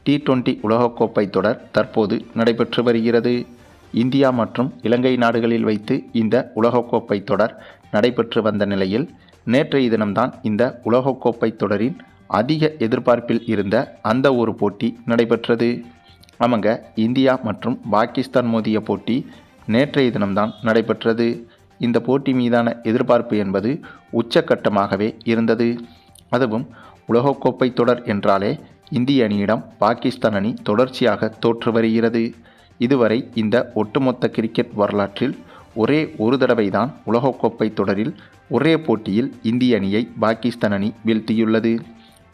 T20 உலகக்கோப்பை தொடர் தற்போது நடைபெற்று வருகிறது. இந்தியா மற்றும் இலங்கை நாடுகளில் வைத்து இந்த உலகக்கோப்பை தொடர் நடைபெற்று வந்த நிலையில் நேற்றைய தினம்தான் இந்த உலகக்கோப்பை தொடரின் அதிக எதிர்பார்ப்பில் இருந்த அந்த ஒரு போட்டி நடைபெற்றது. ஆமாங்க, இந்தியா மற்றும் பாகிஸ்தான் மோதிய போட்டி நேற்றைய தினம்தான் நடைபெற்றது. இந்த போட்டி மீதான எதிர்பார்ப்பு என்பது உச்சக்கட்டமாகவே இருந்தது. அதுவும் உலகக்கோப்பை தொடர் என்றாலே இந்திய அணியிடம் பாகிஸ்தான் அணி தொடர்ச்சியாக தோற்று வருகிறது. இதுவரை இந்த ஒட்டுமொத்த கிரிக்கெட் வரலாற்றில் ஒரே ஒரு தடவை தான் உலகக்கோப்பை தொடரில் ஒரே போட்டியில் இந்திய அணியை பாகிஸ்தான் அணி வீழ்த்தியுள்ளது.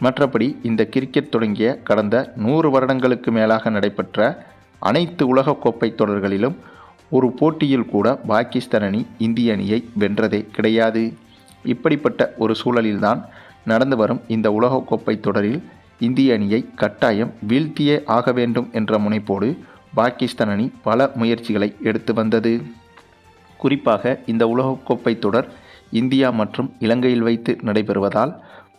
மற்றபடி இந்த கிரிக்கெட் தொடங்கிய கடந்த 100 வருடங்களுக்கு மேலாக நடைபெற்ற அனைத்து உலகக்கோப்பை தொடர்களிலும் ஒரு போட்டியில் கூட பாகிஸ்தான் அணி இந்திய அணியை வென்றதே கிடையாது. இப்படிப்பட்ட ஒரு சூழலில்தான் நடந்து வரும் இந்த உலகக்கோப்பை தொடரில் இந்திய அணியை கட்டாயம் வீழ்த்தியே ஆக வேண்டும் என்ற முனைப்போடு பாகிஸ்தான் அணி பல முயற்சிகளை எடுத்து வந்தது. குறிப்பாக இந்த உலகக்கோப்பை தொடர் இந்தியா மற்றும் இலங்கையில் வைத்து நடைபெறுவதால்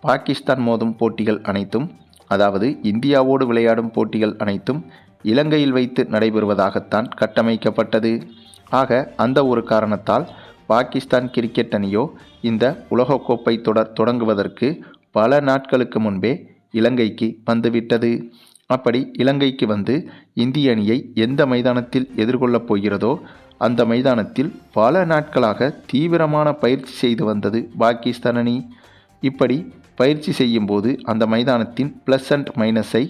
பாகிஸ்தான் மோதும் போட்டிகள் அனைத்தும், அதாவது இந்தியாவோடு விளையாடும் போட்டிகள் அனைத்தும் இலங்கையில் வைத்து நடைபெறுவதாகத்தான் கட்டமைக்கப்பட்டது. ஆக அந்த ஒரு காரணத்தால் பாகிஸ்தான் கிரிக்கெட் அணியோ இந்த உலகக்கோப்பை தொடர் தொடங்குவதற்கு பல நாட்களுக்கு முன்பே இலங்கைக்கு வந்துவிட்டது. அப்படி இலங்கைக்கு வந்து இந்திய அணியை எந்த மைதானத்தில் எதிர்கொள்ளப் போகிறதோ அந்த மைதானத்தில் பல நாட்களாக தீவிரமான பயிற்சி செய்து வந்தது பாகிஸ்தான் அணி. இப்படி பயிற்சி செய்யும்போது அந்த மைதானத்தின் ப்ளஸ் அண்ட் மைனஸை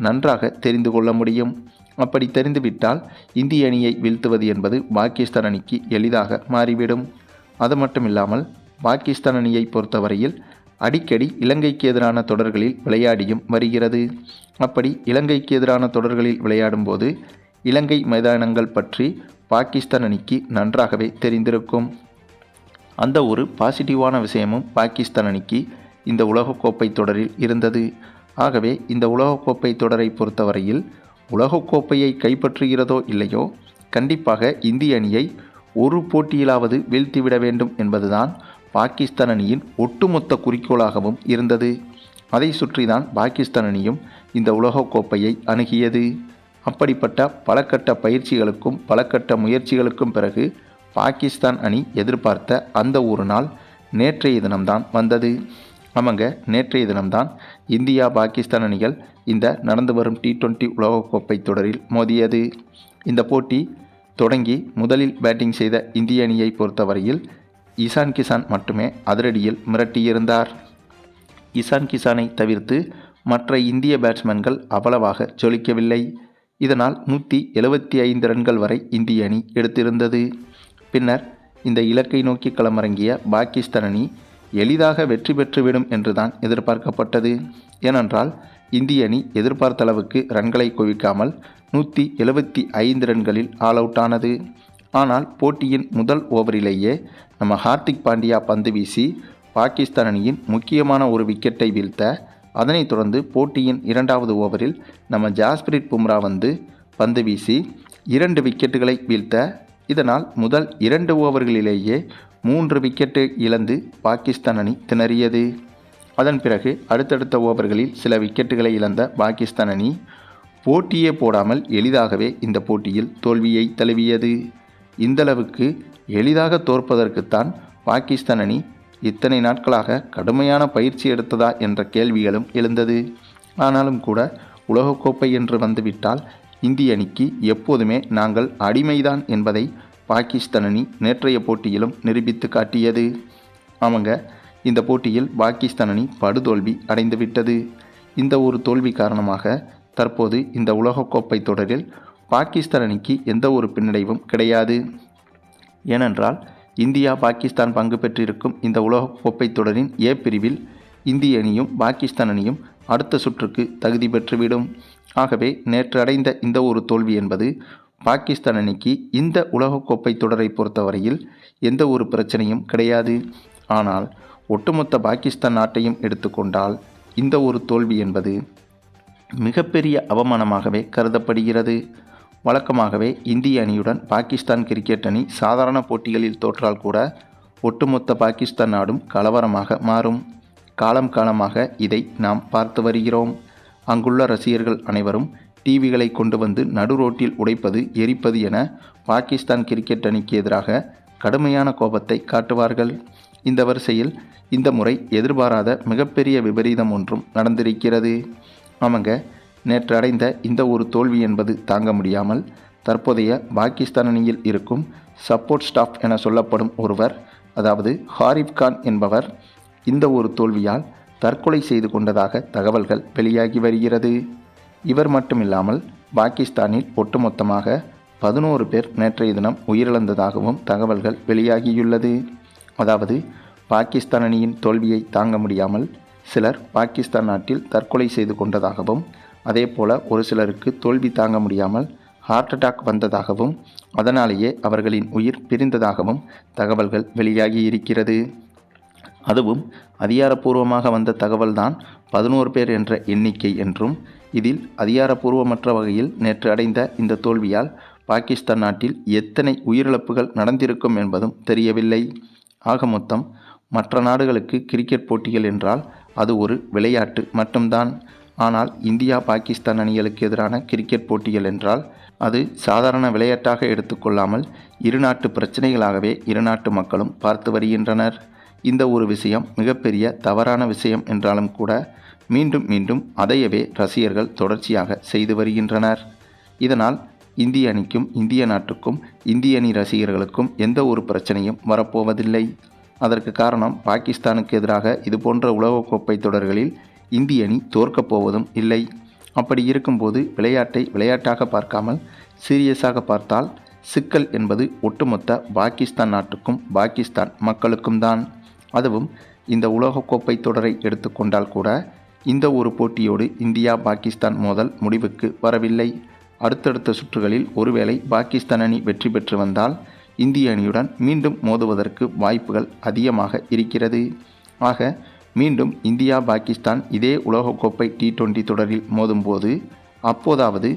நன்றாக தெரிந்து கொள்ள முடியும். அப்படி தெரிந்துவிட்டால் இந்திய அணியை வீழ்த்துவது என்பது பாகிஸ்தான் அணிக்கு எளிதாக மாறிவிடும். அது மட்டுமில்லாமல் பாகிஸ்தான் அணியை பொறுத்தவரையில் அடிக்கடி இலங்கைக்கு எதிரான தொடர்களில் விளையாடியும் வருகிறது. அப்படி இலங்கைக்கு எதிரான தொடர்களில் விளையாடும்போது இலங்கை மைதானங்கள் பற்றி பாகிஸ்தான் அணிக்கு நன்றாகவே தெரிந்திருக்கும். அந்த ஒரு பாசிட்டிவான விஷயமும் பாகிஸ்தான் அணிக்கு இந்த உலகக்கோப்பை தொடரில் இருந்தது. ஆகவே இந்த உலகக்கோப்பை தொடரை பொறுத்தவரையில் உலகக்கோப்பையை கைப்பற்றுகிறதோ இல்லையோ கண்டிப்பாக இந்திய அணியை ஒரு போட்டியிலாவது வீழ்த்திவிட வேண்டும் என்பதுதான் பாகிஸ்தான் அணியின் ஒட்டுமொத்த குறிக்கோளாகவும் இருந்தது. அதை சுற்றிதான் பாகிஸ்தான் அணியும் இந்த உலகக்கோப்பையை அணுகியது. அப்படிப்பட்ட பலகட்ட பயிற்சிகளுக்கும் பலகட்ட முயற்சிகளுக்கும் பிறகு பாகிஸ்தான் அணி எதிர்பார்த்த அந்த ஒரு நாள் நேற்றைய தினம்தான் வந்தது. ஆமாங்க, நேற்றைய தினம்தான் இந்தியா பாகிஸ்தான் அணிகள் இந்த நடந்து வரும் T20 உலகக்கோப்பை தொடரில் மோதியது. இந்த போட்டி தொடங்கி முதலில் பேட்டிங் செய்த இந்திய அணியை பொறுத்தவரையில் இசான் கிசான் மட்டுமே அதிரடியில் மிரட்டியிருந்தார். இசான் கிசானை தவிர்த்து மற்ற இந்திய பேட்ஸ்மேன்கள் அவ்வளவாக ஜொலிக்கவில்லை. இதனால் 175 ரன்கள் வரை இந்திய அணி எடுத்திருந்தது. பின்னர் இந்த இலக்கை நோக்கி களமிறங்கிய பாகிஸ்தான் அணி எளிதாக வெற்றி பெற்றுவிடும் என்றுதான் எதிர்பார்க்கப்பட்டது. ஏனென்றால் இந்திய அணி எதிர்பார்த்த அளவுக்கு ரன்களை குவிக்காமல் 175 ரன்களில் ஆல் அவுட் ஆனது. ஆனால் போட்டியின் முதல் ஓவரிலேயே நம்ம ஹார்திக் பாண்டியா பந்து வீசி பாகிஸ்தான் அணியின் முக்கியமான ஒரு விக்கெட்டை வீழ்த்த, அதனைத் தொடர்ந்து போட்டியின் 2வது ஓவரில் நம்ம ஜாஸ்பிரிட் பும்ரா வந்து பந்து வீசி 2 விக்கெட்டுகளை வீழ்த்த, இதனால் முதல் 2 ஓவர்களிலேயே 3 விக்கெட்டை இழந்து பாகிஸ்தான் அணி திணறியது. அதன் பிறகு அடுத்தடுத்த ஓவர்களில் சில விக்கெட்டுகளை இழந்த பாகிஸ்தான் அணி போட்டியே போடாமல் எளிதாகவே இந்த போட்டியில் தோல்வியை தழுவியது. இந்தளவுக்கு எளிதாக தோற்பதற்குத்தான் பாகிஸ்தான் அணி இத்தனை நாட்களாக கடுமையான பயிற்சி எடுத்ததா என்ற கேள்விகளும் எழுந்தது. ஆனாலும் கூட உலகக்கோப்பை என்று வந்துவிட்டால் இந்திய அணிக்கு எப்போதுமே நாங்கள் அடிமைதான் என்பதை பாகிஸ்தான் அணி நேற்றைய போட்டியிலும் நிரூபித்து காட்டியது. ஆமாங்க, இந்த போட்டியில் பாகிஸ்தான் அணி படுதோல்வி அடைந்துவிட்டது. இந்த ஒரு தோல்வி காரணமாக தற்போது இந்த உலகக்கோப்பை தொடரில் பாகிஸ்தான் அணிக்கு எந்த ஒரு பின்னடைவும் கிடையாது. ஏனென்றால் இந்தியா பாகிஸ்தான் பங்கு பெற்றிருக்கும் இந்த உலகக்கோப்பை தொடரின் ஏ பிரிவில் இந்திய அணியும் பாகிஸ்தான் அணியும் அடுத்த சுற்றுக்கு தகுதி பெற்றுவிடும். ஆகவே நேற்று அடைந்த இந்த ஒரு தோல்வி என்பது பாகிஸ்தான் அணிக்கு இந்த உலகக்கோப்பை தொடரை பொறுத்தவரையில் எந்த ஒரு பிரச்சனையும் கிடையாது. ஆனால் ஒட்டுமொத்த பாகிஸ்தான் நாட்டையும் எடுத்துக்கொண்டால் இந்த ஒரு தோல்வி என்பது மிகப்பெரிய அவமானமாகவே கருதப்படுகிறது. வழக்கமாகவே இந்திய அணியுடன் பாகிஸ்தான் கிரிக்கெட் அணி சாதாரண போட்டிகளில் தோற்றால் கூட ஒட்டுமொத்த பாகிஸ்தான் நாடும் கலவரமாக மாறும். காலம் காலமாக இதை நாம் பார்த்து வருகிறோம். அங்குள்ள ரசிகர்கள் அனைவரும் டிவிகளை கொண்டு வந்து நடுரோட்டில் உடைப்பது, எரிப்பது என பாகிஸ்தான் கிரிக்கெட் அணிக்கு எதிராக கடுமையான கோபத்தை காட்டுவார்கள். இந்த வரிசையில் இந்த முறை எதிர்பாராத மிகப்பெரிய விபரீதம் ஒன்றும் நடந்திருக்கிறது. ஆமாங்க, நேற்று அடைந்த இந்த ஒரு தோல்வி என்பது தாங்க முடியாமல் தற்போதைய பாகிஸ்தான் அணியில் இருக்கும் சப்போர்ட் ஸ்டாஃப் என சொல்லப்படும் ஒருவர், அதாவது ஹாரிப் கான் என்பவர், இந்த ஒரு தோல்வியால் தற்கொலை செய்து கொண்டதாக தகவல்கள் வெளியாகி வருகிறது. இவர் மட்டுமில்லாமல் பாகிஸ்தானில் ஒட்டுமொத்தமாக 11 பேர் நேற்றைய தினம் உயிரிழந்ததாகவும் தகவல்கள் வெளியாகியுள்ளது. அதாவது பாகிஸ்தான் அணியின் தோல்வியை தாங்க முடியாமல் சிலர் பாகிஸ்தான் நாட்டில் தற்கொலை செய்து கொண்டதாகவும், அதே போல ஒரு சிலருக்கு தோல்வி தாங்க முடியாமல் ஹார்ட் அட்டாக் வந்ததாகவும், அதனாலேயே அவர்களின் உயிர் பிரிந்ததாகவும் தகவல்கள் வெளியாகி இருக்கிறது. அதுவும் அதிகாரப்பூர்வமாக வந்த தகவல்தான் 11 பேர் என்ற எண்ணிக்கை என்றும், இதில் அதிகாரப்பூர்வமற்ற வகையில் நேற்று அடைந்த இந்த தோல்வியால் பாகிஸ்தான் நாட்டில் எத்தனை உயிரிழப்புகள் நடந்திருக்கும் என்பதும் தெரியவில்லை. ஆக மொத்தம் மற்ற நாடுகளுக்கு கிரிக்கெட் போட்டிகள் என்றால் அது ஒரு விளையாட்டு மட்டும்தான். ஆனால் இந்தியா பாகிஸ்தான் அணிகளுக்கு எதிரான கிரிக்கெட் போட்டிகள் என்றால் அது சாதாரண விளையாட்டாக எடுத்துக்கொள்ளாமல் இருநாட்டு பிரச்சனைகளாகவே இருநாட்டு மக்களும் பார்த்து வருகின்றனர். இந்த ஒரு விஷயம் மிகப்பெரிய தவறான விஷயம் என்றாலும் கூட மீண்டும் மீண்டும் அதையவே ரசிகர்கள் தொடர்ச்சியாக செய்து வருகின்றனர். இதனால் இந்திய அணிக்கும் இந்திய நாட்டுக்கும் இந்திய அணி ரசிகர்களுக்கும் எந்த ஒரு பிரச்சனையும் வரப்போவதில்லை. அதற்கு காரணம் பாகிஸ்தானுக்கு எதிராக இதுபோன்ற உலகக்கோப்பை தொடர்களில் இந்திய அணி தோற்கப் போவதும் இல்லை. அப்படி இருக்கும்போது விளையாட்டை விளையாட்டாக பார்க்காமல் சீரியஸாக பார்த்தால் சிக்கல் என்பது ஒட்டுமொத்த பாகிஸ்தான் நாட்டுக்கும் பாகிஸ்தான் மக்களுக்கும் தான். அதுவும் இந்த உலகக்கோப்பை தொடரை எடுத்துக்கொண்டால் கூட இந்த ஒரு போட்டியோடு இந்தியா பாகிஸ்தான் மோதல் முடிவுக்கு வரவில்லை. அடுத்தடுத்த சுற்றுகளில் ஒருவேளை பாகிஸ்தான் அணி வெற்றி பெற்று வந்தால் இந்திய அணியுடன் மீண்டும் மோதுவதற்கு வாய்ப்புகள் அதிகமாக இருக்கிறது. ஆக மீண்டும் இந்தியா பாகிஸ்தான் இதே உலகக்கோப்பை T20 தொடரில் மோதும்போது அப்போதாவது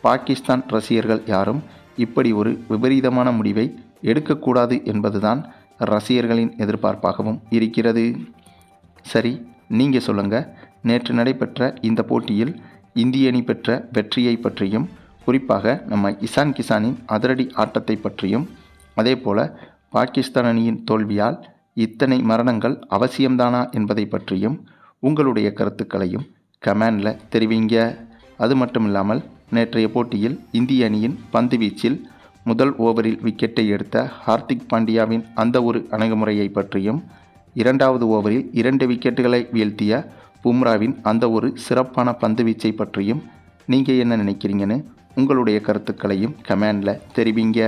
பாகிஸ்தான் ரசிகர்கள் யாரும் இப்படி ஒரு விபரீதமான முடிவை எடுக்கக்கூடாது என்பதுதான் ரசிகர்களின் எதிர்பார்ப்பாகவும் இருக்கிறது. சரி, நீங்கள் சொல்லுங்கள், நேற்று நடைபெற்ற இந்த போட்டியில் இந்திய அணி பெற்ற வெற்றியை பற்றியும், குறிப்பாக நம்ம இசான் கிசானின் அதிரடி ஆட்டத்தை பற்றியும், அதே போல் பாகிஸ்தான் அணியின் தோல்வியால் இத்தனை மரணங்கள் அவசியம்தானா என்பதை பற்றியும் உங்களுடைய கருத்துக்களையும் கமெண்டில் தெரிவிங்க. அது மட்டும் இல்லாமல் நேற்றைய போட்டியில் இந்திய அணியின் பந்து வீச்சில் முதல் ஓவரில் விக்கெட்டை எடுத்த ஹார்திக் பாண்டியாவின் அந்த ஒரு அணுகுமுறையை பற்றியும், இரண்டாவது ஓவரில் 2 விக்கெட்டுகளை வீழ்த்திய பும்ராவின் அந்த ஒரு சிறப்பான பந்து வீச்சை பற்றியும் நீங்கள் என்ன நினைக்கிறீங்கன்னு உங்களுடைய கருத்துக்களையும் கமெண்டில் தெரிவிங்க.